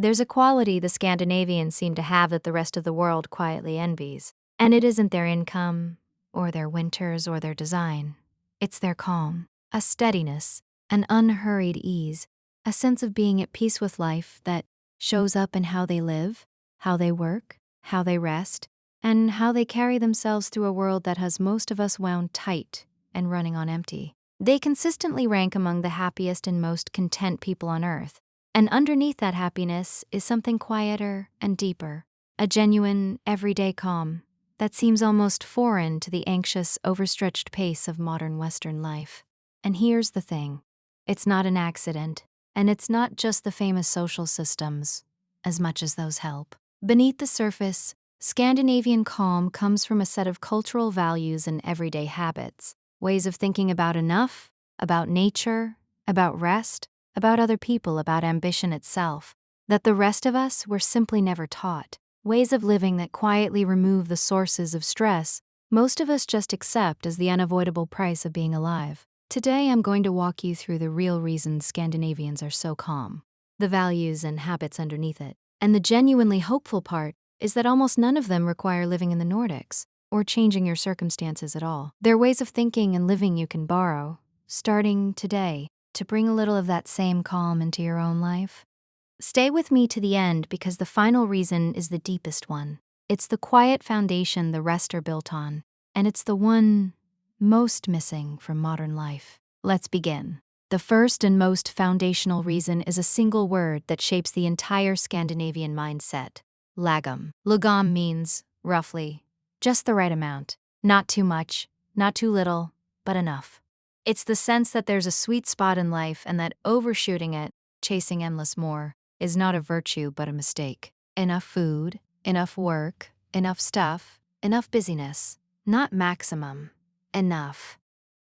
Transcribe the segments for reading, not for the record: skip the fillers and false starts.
There's a quality the Scandinavians seem to have that the rest of the world quietly envies. And it isn't their income, or their winters, or their design. It's their calm, a steadiness, an unhurried ease, a sense of being at peace with life that shows up in how they live, how they work, how they rest, and how they carry themselves through a world that has most of us wound tight and running on empty. They consistently rank among the happiest and most content people on earth. And underneath that happiness is something quieter and deeper, a genuine, everyday calm that seems almost foreign to the anxious, overstretched pace of modern Western life. And here's the thing. It's not an accident, and it's not just the famous social systems, as much as those help. Beneath the surface, Scandinavian calm comes from a set of cultural values and everyday habits, ways of thinking about enough, about nature, about rest, about other people, about ambition itself, that the rest of us were simply never taught. Ways of living that quietly remove the sources of stress most of us just accept as the unavoidable price of being alive. Today I'm going to walk you through the real reasons Scandinavians are so calm, the values and habits underneath it. And the genuinely hopeful part is that almost none of them require living in the Nordics or changing your circumstances at all. They're ways of thinking and living you can borrow, starting today, to bring a little of that same calm into your own life. Stay with me to the end because the final reason is the deepest one. It's the quiet foundation the rest are built on, and it's the one most missing from modern life. Let's begin. The first and most foundational reason is a single word that shapes the entire Scandinavian mindset: lagom. Lagom means, roughly, just the right amount. Not too much, not too little, but enough. It's the sense that there's a sweet spot in life and that overshooting it, chasing endless more, is not a virtue but a mistake. Enough food, enough work, enough stuff, enough busyness. Not maximum. Enough.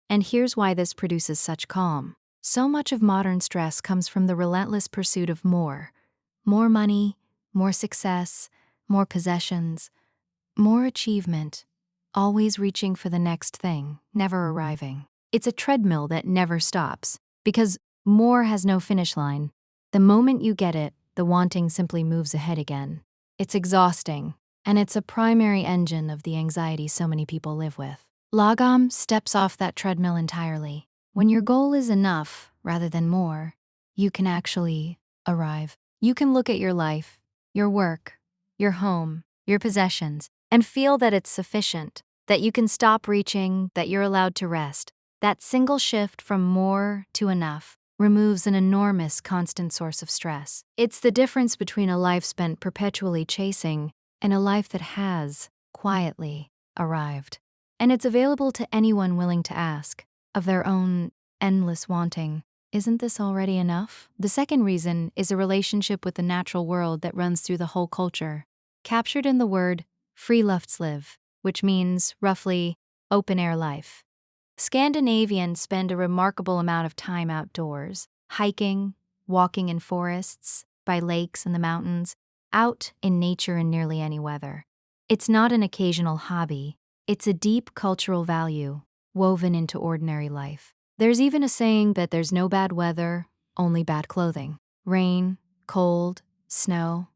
And here's why this produces such calm. So much of modern stress comes from the relentless pursuit of more. More money, more success, more possessions, more achievement. Always reaching for the next thing, never arriving. It's a treadmill that never stops, because more has no finish line. The moment you get it, the wanting simply moves ahead again. It's exhausting, and it's a primary engine of the anxiety so many people live with. Lagom steps off that treadmill entirely. When your goal is enough rather than more, you can actually arrive. You can look at your life, your work, your home, your possessions, and feel that it's sufficient, that you can stop reaching, that you're allowed to rest. That single shift from more to enough removes an enormous constant source of stress. It's the difference between a life spent perpetually chasing and a life that has, quietly, arrived. And it's available to anyone willing to ask, of their own endless wanting, isn't this already enough? The second reason is a relationship with the natural world that runs through the whole culture, captured in the word friluftsliv, which means, roughly, open-air life. Scandinavians spend a remarkable amount of time outdoors, hiking, walking in forests, by lakes and the mountains, out in nature in nearly any weather. It's not an occasional hobby, it's a deep cultural value, woven into ordinary life. There's even a saying that there's no bad weather, only bad clothing. Rain, cold, snow,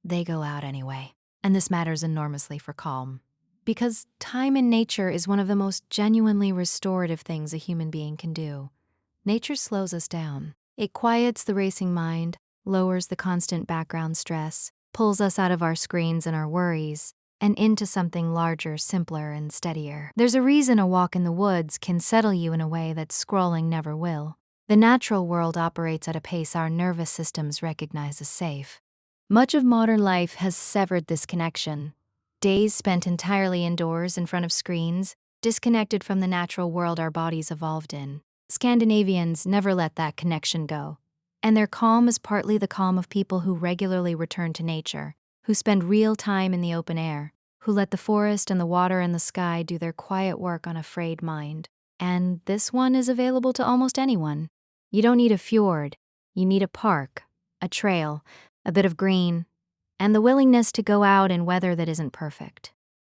they go out anyway. And this matters enormously for calm. Because time in nature is one of the most genuinely restorative things a human being can do. Nature slows us down. It quiets the racing mind, lowers the constant background stress, pulls us out of our screens and our worries, and into something larger, simpler, and steadier. There's a reason a walk in the woods can settle you in a way that scrolling never will. The natural world operates at a pace our nervous systems recognize as safe. Much of modern life has severed this connection. Days spent entirely indoors in front of screens, disconnected from the natural world our bodies evolved in. Scandinavians never let that connection go. And their calm is partly the calm of people who regularly return to nature, who spend real time in the open air, who let the forest and the water and the sky do their quiet work on a frayed mind. And this one is available to almost anyone. You don't need a fjord. You need a park, a trail, a bit of green, and the willingness to go out in weather that isn't perfect.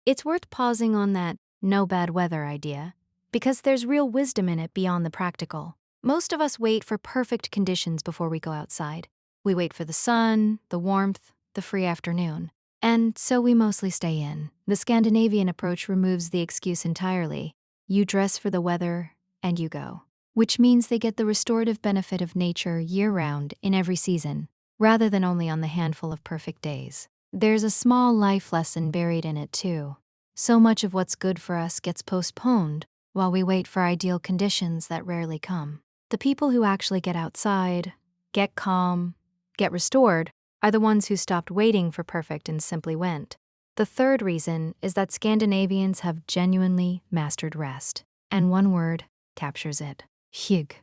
It's worth pausing on that no bad weather idea, because there's real wisdom in it beyond the practical. Most of us wait for perfect conditions before we go outside. We wait for the sun, the warmth, the free afternoon. And so we mostly stay in. The Scandinavian approach removes the excuse entirely. You dress for the weather, and you go. Which means they get the restorative benefit of nature year-round in every season, rather than only on the handful of perfect days. There's a small life lesson buried in it too. So much of what's good for us gets postponed while we wait for ideal conditions that rarely come. The people who actually get outside, get calm, get restored, are the ones who stopped waiting for perfect and simply went. The third reason is that Scandinavians have genuinely mastered rest. And one word captures it: hygge.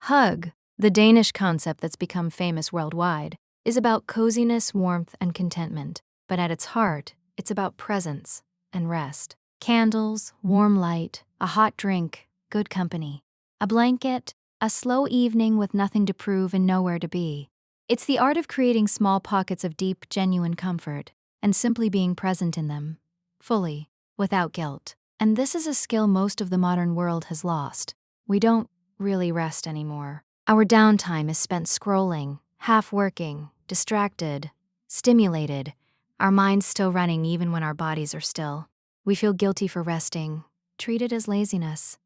Hug, the Danish concept that's become famous worldwide, is about coziness, warmth, and contentment. But at its heart, it's about presence and rest. Candles, warm light, a hot drink, good company. A blanket, a slow evening with nothing to prove and nowhere to be. It's the art of creating small pockets of deep, genuine comfort, and simply being present in them, fully, without guilt. And this is a skill most of the modern world has lost. We don't really rest anymore. Our downtime is spent scrolling, half working, distracted, stimulated, our minds still running even when our bodies are still. We feel guilty for resting, treat it as laziness,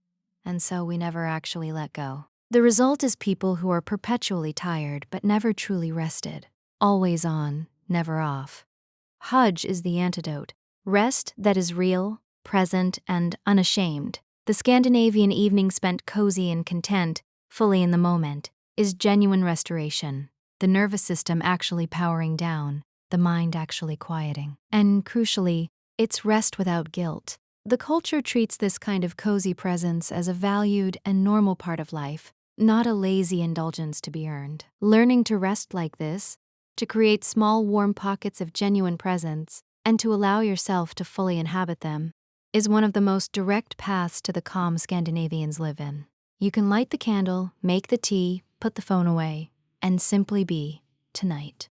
and so we never actually let go. The result is people who are perpetually tired but never truly rested, always on, never off. Hygge is the antidote: rest that is real, present, and unashamed. The Scandinavian evening spent cozy and content, fully in the moment, is genuine restoration. The nervous system actually powering down, the mind actually quieting. And crucially, it's rest without guilt. The culture treats this kind of cozy presence as a valued and normal part of life, not a lazy indulgence to be earned. Learning to rest like this, to create small warm pockets of genuine presence, and to allow yourself to fully inhabit them, is one of the most direct paths to the calm Scandinavians live in. You can light the candle, make the tea, put the phone away, and simply be tonight.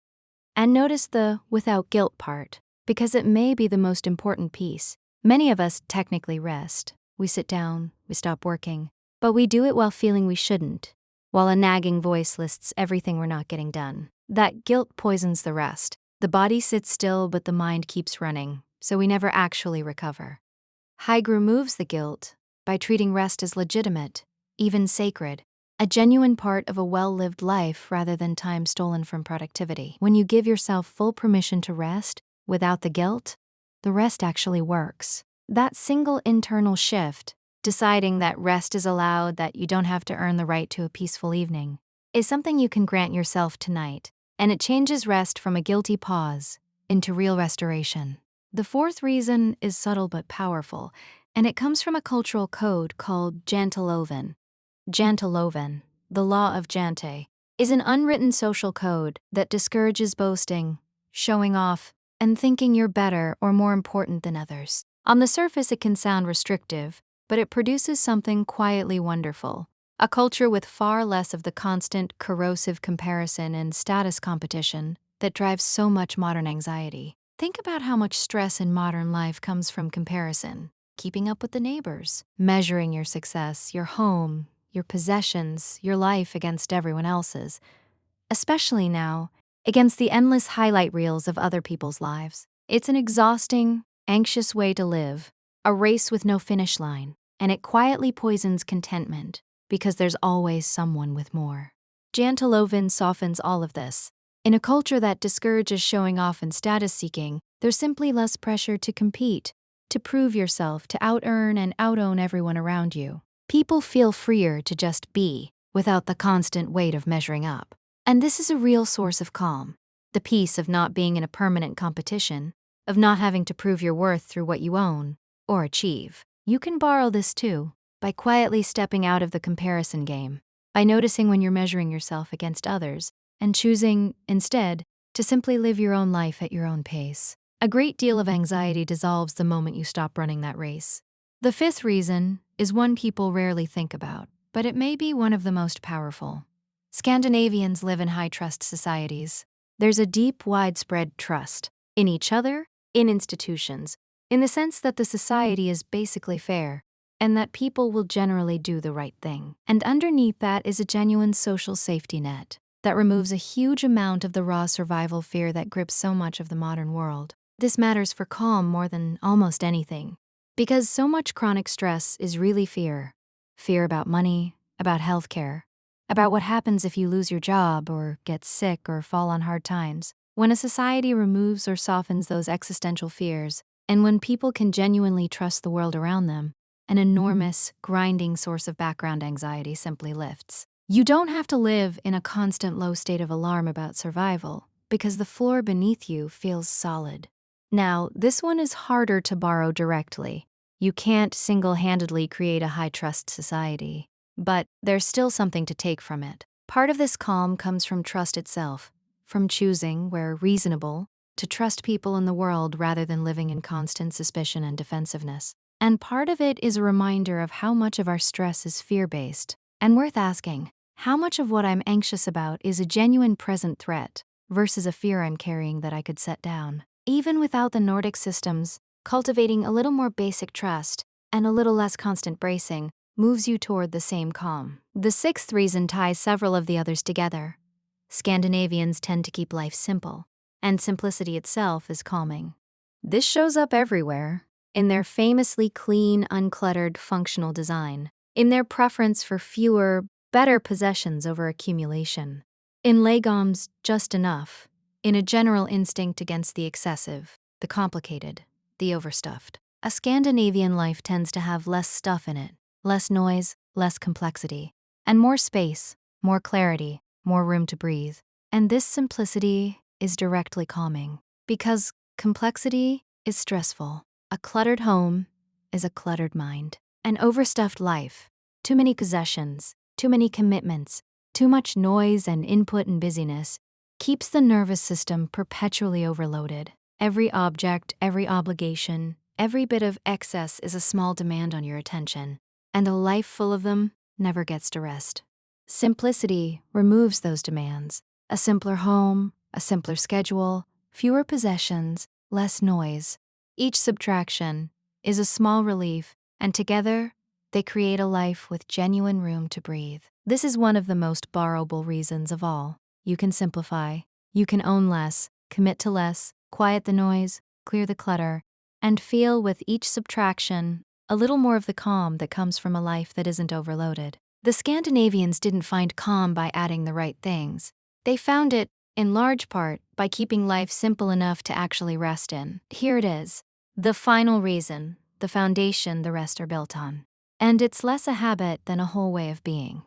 And notice the without guilt part, because it may be the most important piece. Many of us technically rest. We sit down, we stop working, but we do it while feeling we shouldn't, while a nagging voice lists everything we're not getting done. That guilt poisons the rest. The body sits still, but the mind keeps running, so we never actually recover. Hygge removes the guilt by treating rest as legitimate, even sacred, a genuine part of a well-lived life rather than time stolen from productivity. When you give yourself full permission to rest without the guilt, the rest actually works. That single internal shift, deciding that rest is allowed, that you don't have to earn the right to a peaceful evening, is something you can grant yourself tonight, and it changes rest from a guilty pause into real restoration. The fourth reason is subtle but powerful, and it comes from a cultural code called janteloven. Janteloven, the law of Jante, is an unwritten social code that discourages boasting, showing off, and thinking you're better or more important than others. On the surface, it can sound restrictive, but it produces something quietly wonderful: a culture with far less of the constant, corrosive comparison and status competition that drives so much modern anxiety. Think about how much stress in modern life comes from comparison. Keeping up with the neighbors, measuring your success, your home, your possessions, your life against everyone else's. Especially now, against the endless highlight reels of other people's lives. It's an exhausting, anxious way to live, a race with no finish line, and it quietly poisons contentment because there's always someone with more. Janteloven softens all of this. In a culture that discourages showing off and status seeking, there's simply less pressure to compete, to prove yourself, to out-earn and out-own everyone around you. People feel freer to just be, without the constant weight of measuring up. And this is a real source of calm. The peace of not being in a permanent competition, of not having to prove your worth through what you own or achieve. You can borrow this too, by quietly stepping out of the comparison game, by noticing when you're measuring yourself against others, and choosing, instead, to simply live your own life at your own pace. A great deal of anxiety dissolves the moment you stop running that race. The fifth reason is one people rarely think about, but it may be one of the most powerful. Scandinavians live in high-trust societies. There's a deep, widespread trust in each other, in institutions, in the sense that the society is basically fair, and that people will generally do the right thing. And underneath that is a genuine social safety net. that removes a huge amount of the raw survival fear that grips so much of the modern world. This matters for calm more than almost anything, because so much chronic stress is really fear. Fear about money, about healthcare, about what happens if you lose your job or get sick or fall on hard times. When a society removes or softens those existential fears, and when people can genuinely trust the world around them, an enormous, grinding source of background anxiety simply lifts. You don't have to live in a constant low state of alarm about survival, because the floor beneath you feels solid. Now, this one is harder to borrow directly. You can't single-handedly create a high-trust society, but there's still something to take from it. Part of this calm comes from trust itself, from choosing, where reasonable, to trust people in the world rather than living in constant suspicion and defensiveness. And part of it is a reminder of how much of our stress is fear-based, and worth asking, how much of what I'm anxious about is a genuine present threat versus a fear I'm carrying that I could set down? Even without the Nordic systems, cultivating a little more basic trust and a little less constant bracing moves you toward the same calm. The sixth reason ties several of the others together. Scandinavians tend to keep life simple, and simplicity itself is calming. This shows up everywhere, in their famously clean, uncluttered, functional design, in their preference for fewer, better possessions over accumulation, in lagom's just enough, in a general instinct against the excessive, the complicated, the overstuffed. A Scandinavian life tends to have less stuff in it, less noise, less complexity, and more space, more clarity, more room to breathe. And this simplicity is directly calming, because complexity is stressful. A cluttered home is a cluttered mind. An overstuffed life, too many possessions, too many commitments, too much noise and input and busyness, keeps the nervous system perpetually overloaded. Every object, every obligation, every bit of excess is a small demand on your attention, and a life full of them never gets to rest. Simplicity removes those demands. A simpler home, a simpler schedule, fewer possessions, less noise. Each subtraction is a small relief, and together, they create a life with genuine room to breathe. This is one of the most borrowable reasons of all. You can simplify, you can own less, commit to less, quiet the noise, clear the clutter, and feel with each subtraction a little more of the calm that comes from a life that isn't overloaded. The Scandinavians didn't find calm by adding the right things. They found it, in large part, by keeping life simple enough to actually rest in. Here it is, the final reason, the foundation the rest are built on. And it's less a habit than a whole way of being.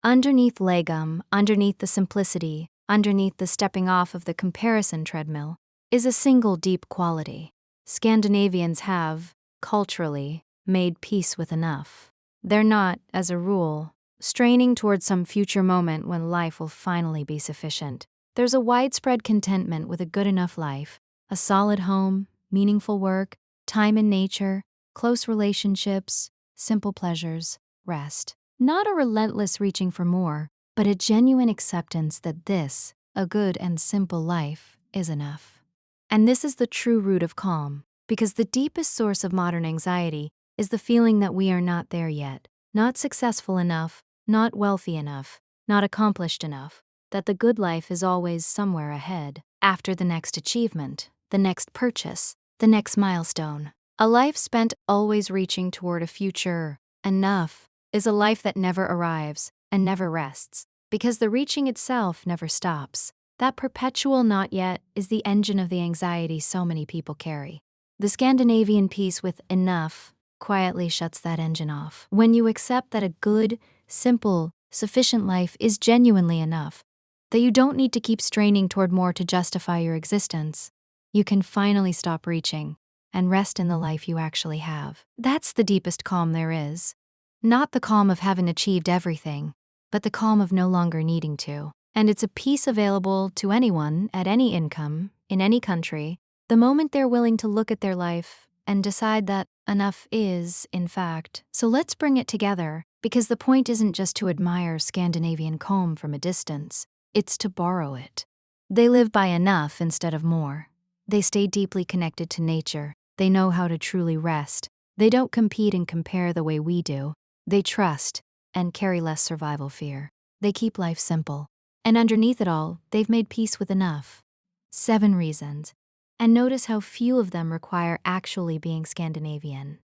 Underneath lagom, underneath the simplicity, underneath the stepping off of the comparison treadmill, is a single deep quality. Scandinavians have, culturally, made peace with enough. They're not, as a rule, straining towards some future moment when life will finally be sufficient. There's a widespread contentment with a good enough life, a solid home, meaningful work, time in nature, close relationships, simple pleasures, rest. Not a relentless reaching for more, but a genuine acceptance that this, a good and simple life, is enough. And this is the true root of calm, because the deepest source of modern anxiety is the feeling that we are not there yet, not successful enough, not wealthy enough, not accomplished enough, that the good life is always somewhere ahead, after the next achievement, the next purchase, the next milestone. A life spent always reaching toward a future enough is a life that never arrives and never rests, because the reaching itself never stops. That perpetual not yet is the engine of the anxiety so many people carry. The Scandinavian peace with enough quietly shuts that engine off. When you accept that a good, simple, sufficient life is genuinely enough, that you don't need to keep straining toward more to justify your existence, you can finally stop reaching and rest in the life you actually have. That's the deepest calm there is. Not the calm of having achieved everything, but the calm of no longer needing to. And it's a peace available to anyone at any income, in any country, the moment they're willing to look at their life and decide that enough is, in fact. So let's bring it together, because the point isn't just to admire Scandinavian calm from a distance, it's to borrow it. They live by enough instead of more. They stay deeply connected to nature. They know how to truly rest. They don't compete and compare the way we do. They trust and carry less survival fear. They keep life simple, And underneath it all, they've made peace with enough. 7 reasons. And notice how few of them require actually being Scandinavian.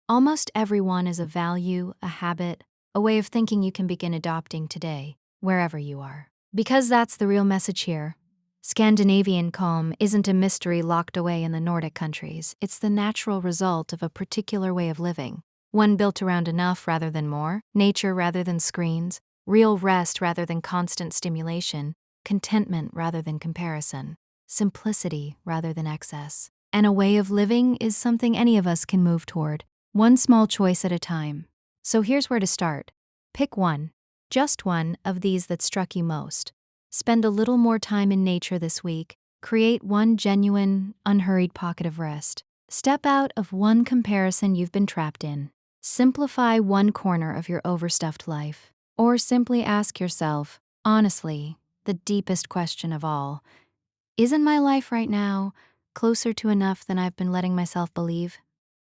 Almost everyone is a value, a habit, a way of thinking you can begin adopting today, wherever you are. Because that's the real message here. Scandinavian calm isn't a mystery locked away in the Nordic countries. It's the natural result of a particular way of living. One built around enough rather than more, nature rather than screens, real rest rather than constant stimulation, contentment rather than comparison, simplicity rather than excess. And a way of living is something any of us can move toward, one small choice at a time. So here's where to start. Pick one, just one of these that struck you most. Spend a little more time in nature this week. Create one genuine, unhurried pocket of rest. Step out of one comparison you've been trapped in. Simplify one corner of your overstuffed life. Or simply ask yourself, honestly, the deepest question of all, isn't my life right now closer to enough than I've been letting myself believe?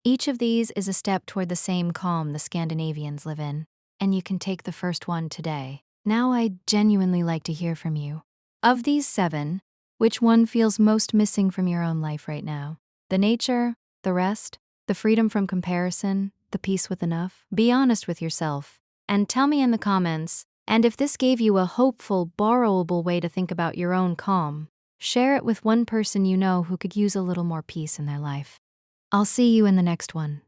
Each of these is a step toward the same calm the Scandinavians live in, and you can take the first one today. Now I'd genuinely like to hear from you. Of these 7, which one feels most missing from your own life right now? The nature, the rest, the freedom from comparison, the peace with enough? Be honest with yourself, and tell me in the comments. And if this gave you a hopeful, borrowable way to think about your own calm, share it with one person you know who could use a little more peace in their life. I'll see you in the next one.